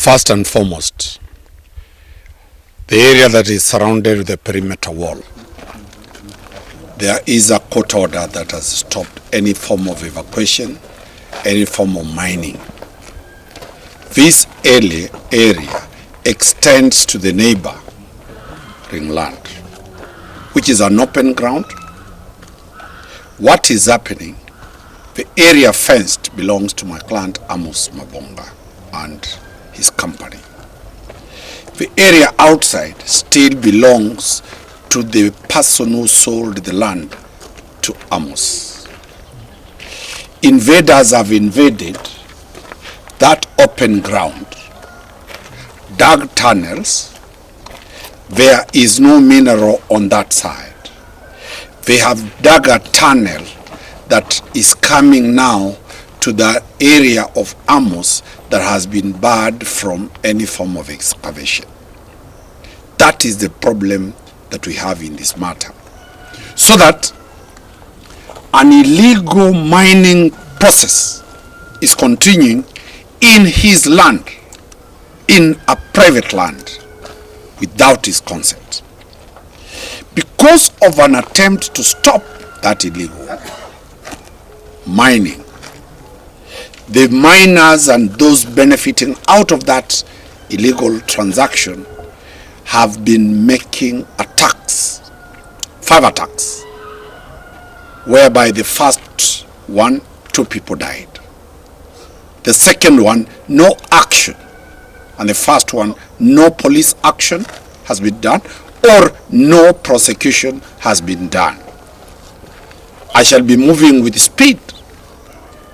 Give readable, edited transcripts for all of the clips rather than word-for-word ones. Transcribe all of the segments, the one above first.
First and foremost, the area that is surrounded with the perimeter wall, there is a court order that has stopped any form of evacuation, any form of mining. This area extends to the neighboring land, which is an open ground. What is happening? The area fenced belongs to my client Amos Mabonga and his company. The area outside still belongs to the person who sold the land to Amos. Invaders have invaded that open ground, dug tunnels. There is no mineral on that side. They have dug a tunnel that is coming now to the area of Amos that has been barred from any form of excavation. That is the problem that we have in this matter. So that an illegal mining process is continuing in his land, in a private land, without his consent. Because of an attempt to stop that illegal mining, the miners and those benefiting out of that illegal transaction have been making attacks, 5 attacks, whereby the first one, 2 people died. The second one, no action. And the first one, no police action has been done or no prosecution has been done. I shall be moving with speed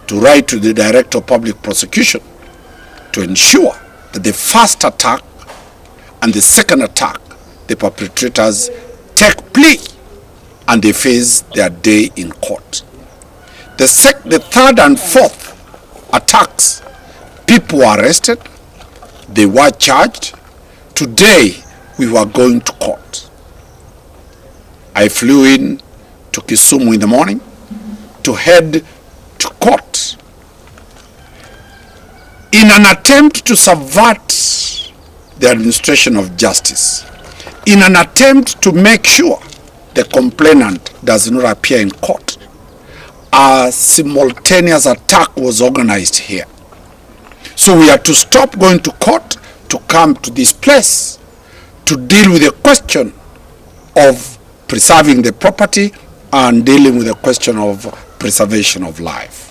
to write to the Director of Public Prosecution to ensure that the first attack and the second attack, the perpetrators take plea and they face their day in court. The third and fourth attacks, people were arrested, they were charged. Today, we were going to court. I flew in to Kisumu in the morning to head to court in an attempt to subvert the administration of justice, in an attempt to make sure the complainant does not appear in court. A simultaneous attack was organized here. So we had to stop going to court to come to this place to deal with the question of preserving the property and dealing with the question of preservation of life.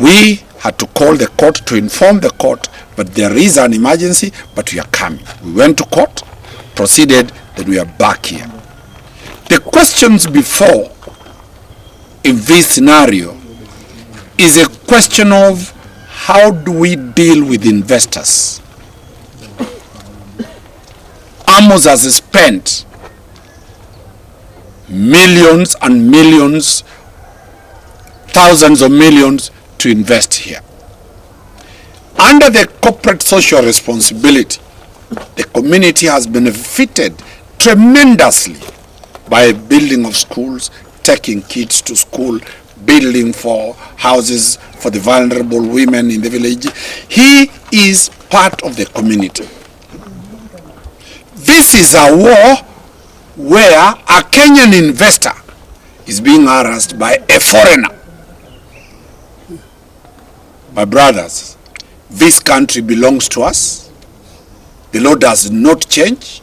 We had to call the court to inform the court, but there is an emergency, but we are coming. We went to court, proceeded, then we are back here. The questions before in this scenario is a question of how do we deal with investors? Amos has spent millions and millions, thousands of millions to invest here. Under the corporate social responsibility, the community has benefited tremendously by building of schools, taking kids to school, building for houses for the vulnerable women in the village. He is part of the community. This is a war where a Kenyan investor is being harassed by a foreigner. My brothers, this country belongs to us. The law does not change.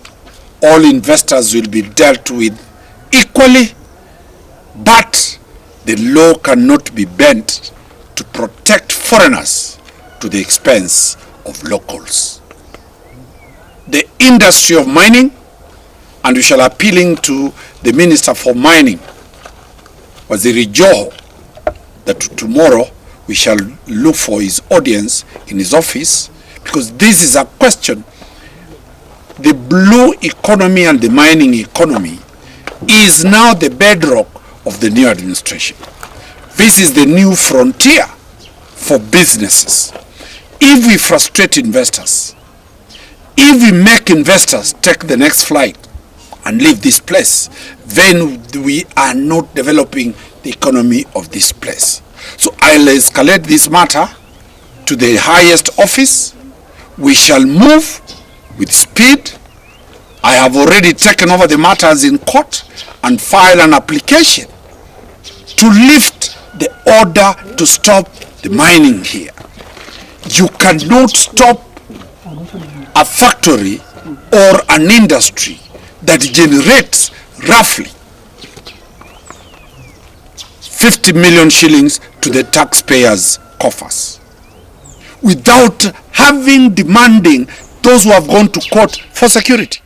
All investors will be dealt with equally, but the law cannot be bent to protect foreigners to the expense of locals. The industry of mining, and we shall appealing to the Minister for Mining, Waziri Joho, that tomorrow we shall look for his audience in his office, because this is a question. The blue economy and the mining economy is now the bedrock of the new administration. This is the new frontier for businesses. If we frustrate investors, if we make investors take the next flight and leave this place, then we are not developing the economy of this place. So I'll escalate this matter to the highest office we shall move with speed. I have already taken over the matters in court and filed an application to lift the order to stop the mining here. You cannot stop a factory or an industry that generates roughly 50 million shillings to the taxpayers' coffers without demanding those who have gone to court for security.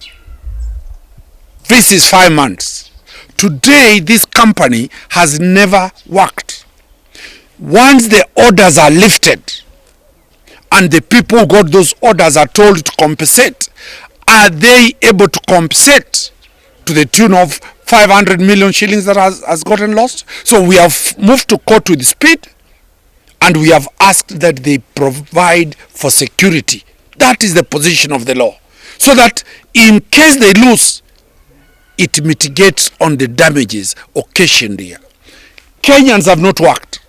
This is 5 months. Today, this company has never worked. Once the orders are lifted and the people who got those orders are told to compensate, are they able to compensate to the tune of 500 million shillings that has gotten lost? So we have moved to court with speed, and we have asked that they provide for security. That is the position of the law. So that in case they lose, it mitigates on the damages occasioned here. Kenyans have not worked.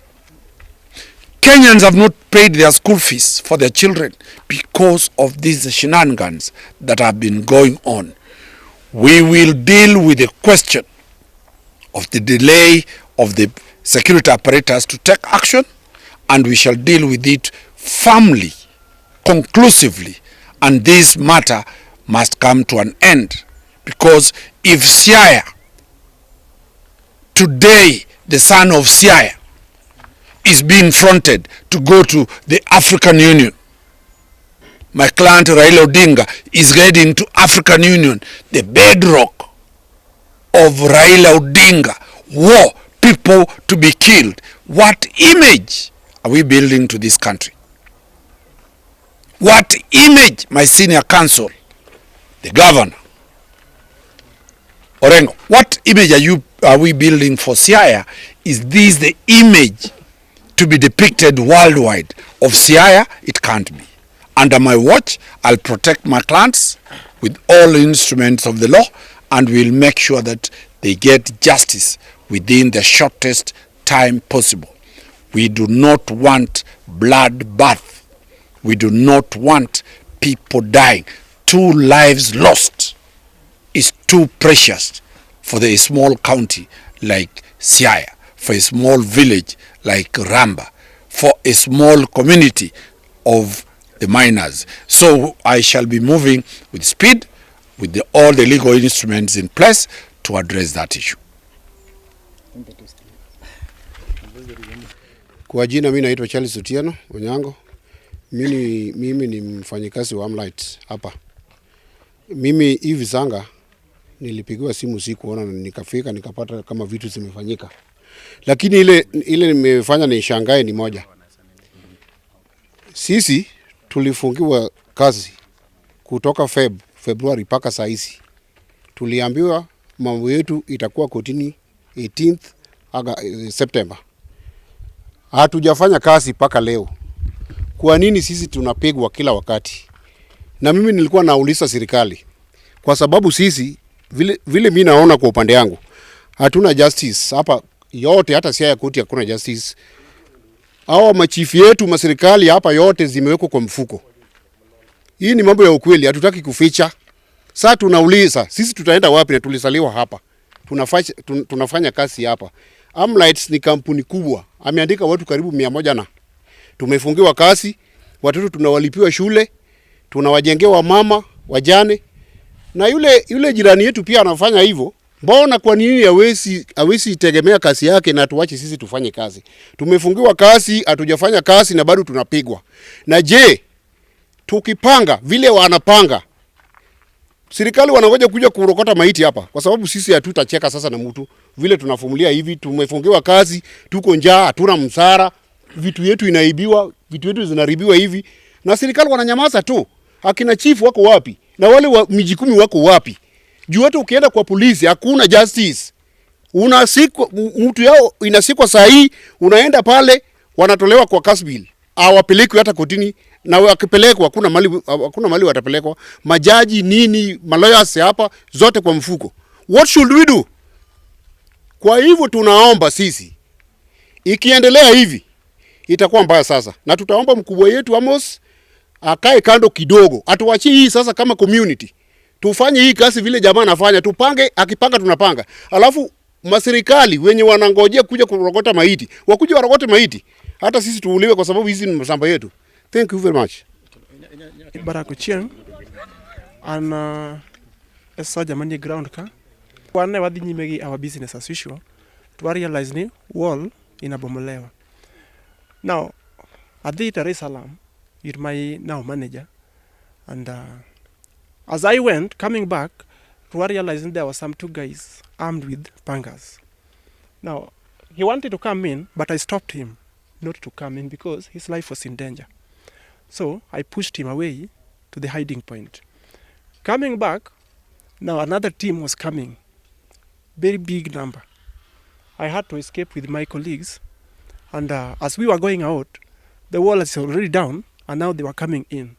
Kenyans have not paid their school fees for their children because of these shenanigans that have been going on. We will deal with the question of the delay of the security apparatus to take action, and we shall deal with it firmly, conclusively, and this matter must come to an end. Because if Siaya, today the son of Siaya, is being fronted to go to the African Union, my client Raila Odinga is heading to African Union, the bedrock of Raila Odinga, war, people to be killed. What image are we building to this country? What image, my senior counsel, the governor, Orengo, what image are we building for Siaya? Is this the image to be depicted worldwide of Siaya? It can't be. Under my watch, I'll protect my clients with all instruments of the law, and we'll make sure that they get justice within the shortest time possible. We do not want bloodbath. We do not want people dying. 2 lives lost is too precious for the small county like Siaya, for a small village like Ramba, for a small community of the miners. So I shall be moving with speed, with all the legal instruments in place to address that issue. Kwa jina mimi naitwa Charles Otieno Onyango. Mimi ni mfanyikazi wa Amlight hapa. Mimi hivi sanga nilipigiwa simu sikuona, na nikafika nikapata kama vitu zimefanyika. Lakini ile nimefanya ni shangae ni moja. Sisi tulifungiwa kazi kutoka Februari mpaka saa hizi. Tuliambiwa mambo yetu itakuwa kotini 18th September. Hatujafanya kazi mpaka leo. Kwa nini sisi tunapigwa kila wakati? Na mimi nilikuwa nauliza serikali, kwa sababu sisi vile mimi naona kwa upande yangu hatuna justice hapa yote, hata Siaya koti hakuna justice. Hao machifu yetu maserikali hapa yote zimewekwa kwa mfuko. Hii ni mambo ya ukweli, hatutaki kuficha. Sasa tunauliza, sisi tutaenda wapi na tulisaliwa hapa? Tunafanya kazi hapa. Amlight ni kampuni kubwa. Ameandika watu karibu 100 na tumefungiwa kazi, watoto tunawalipiwa shule, tunawajengewa mama, wajane. Na yule jirani yetu pia anafanya hivyo. Mbona kwa nini hawezi tegemea kazi yake na tuache sisi tufanye kazi? Tumefungiwa kazi, hatujafanya kazi na bado tunapigwa. Na je, tukipanga vile wanapanga, serikali wanangoja kuja kurokota maiti hapa, kwa sababu sisi hatutacheka sasa na mtu. Vile tunafumulia hivi, tumefungiwa kazi, tuko njaa, hatuna msara, vitu yetu inaibiwa, vitu yetu zinaribiwa hivi, na serikali wananyamaza tu. Akina chief wako wapi? Na wale wa miji 10 wako wapi? Juu hata ukienda kwa polisi hakuna justice. Unasikwa mtu yao inasikwa saa hii, unaenda pale wanatolewa kwa kasbil. Hawapelekwi hata kotini, na wakipelekwa hakuna mali watapelekwa. Majaji nini, malawyers hapa zote kwa mfuko. What should we do? Kwa hivyo tunaomba sisi, ikiendelea hivi itakuwa mbaya sasa. Na tutaomba mkubwa yetu Amos akae kando kidogo, atuachie hii sasa kama community. Tufanye hii kazi vile jamaa anafanya, tupange, akipanga tunapanga. Alafu maserikali wenye wanangojea kuja kurokota maiti, wakuje warokote maiti. Hata sisi tuuliwe kwa sababu hizi ni mashamba yetu. Thank you very much. Barakuchiang ana esa jamani ground ka. Wane wadhi nyimegi our business as usual. To realize ni wall inabomolewa. Now, at the Dar es Salaam, with my now manager, and as I went, coming back, to realizing there were some two guys armed with pangas. Now, he wanted to come in, but I stopped him not to come in because his life was in danger. So I pushed him away to the hiding point. Coming back, now another team was coming, very big number. I had to escape with my colleagues, and as we were going out, the wall is already down, and now they were coming in.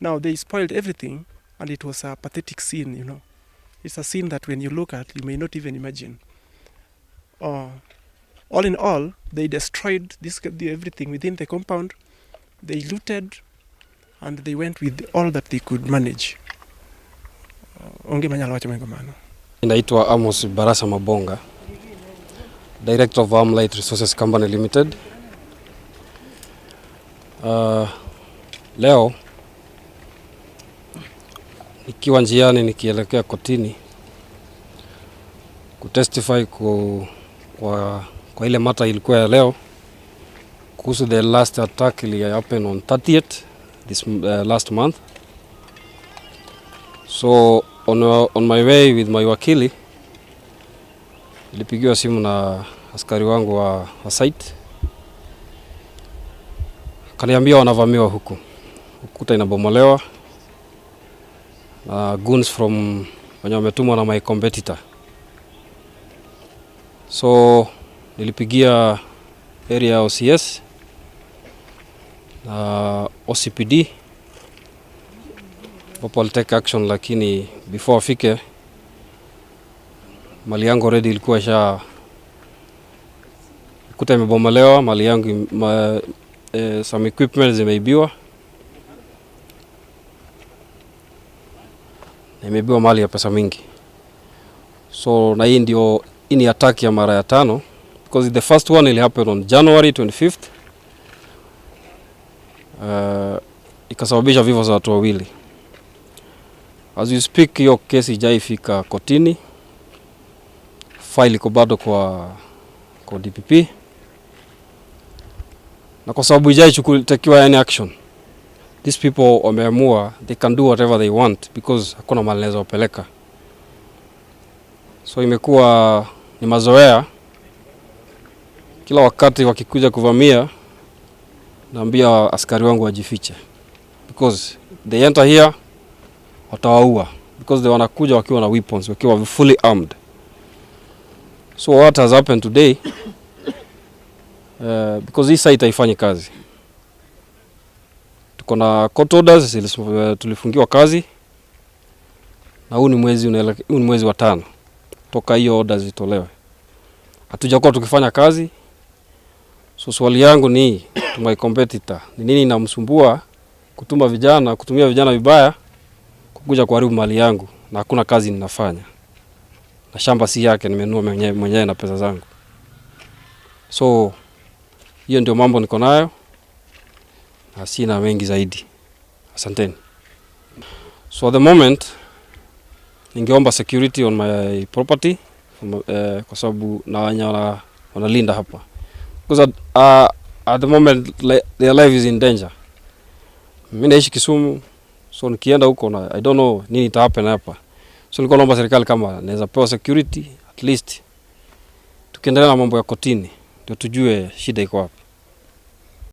Now they spoiled everything, and it was a pathetic scene, you know. It's a scene that when you look at, you may not even imagine. All in all, they destroyed everything within the compound. They looted, and they went with all that they could manage. Naitwa Amos Barasa Mabonga, Director of Light Resources Company Limited. Leo nikiwa njiani nikielekea kotini kutestify kwa ile mata ilikuwa ya leo kuhusu the last attack ili happen on 30th this last month. So on my way with my wakili nilipigiwa simu na askari wangu wa site. Kaniambia wanavamiwa huku. Ukuta inabomolewa na goons from wenye wametumwa na my competitor. So nilipigia area OCS na OCPD wapo take action, lakini before afike mali yangu already ilikuwa ukuta imebomolewa, mali yangu some equipment zimeibiwa. Imeibiwa mali ya pesa mingi. So na hii ndio ini attack ya mara ya 5, because the first one will happen on January 25th. Ikasababisha vifo za watu wawili. As we speak, hiyo kesi haijafika kotini. File iko bado kwa DPP. Na kwa sababu haijachukuliwa any action, these people wameamua they can do whatever they want because hakuna mahali naweza wapeleka. So imekuwa ni mazoea, kila wakati wakikuja kuvamia naambia askari wangu wajifiche, because they enter here watawaua, because they wanakuja wakiwa na weapons, wakiwa fully armed. So what has happened today, because this site haifanyi kazi, tuko na court orders, tulifungiwa kazi, na huu ni mwezi wa 5 toka hiyo orders zitolewe. Hatujakuwa tukifanya kazi. So swali yangu ni to my competitor, ni nini inamsumbua kutumia vijana vibaya kukuja kuharibu mali yangu, na hakuna kazi ninafanya, na shamba si yake, nimenunua mwenyewe na pesa zangu. So hiyo ndio mambo niko nayo, na sina mengi zaidi. Asanteni. So at the moment ningeomba security on my property, kwa sababu na wanalinda hapa, because at the moment their life is in danger. Mimi naishi Kisumu, so nikienda huko na I don't know nini ita happen hapa. So niko naomba serikali kama naweza pewa security, at least tukiendelea na mambo ya kotini ndio tujue shida iko wapi.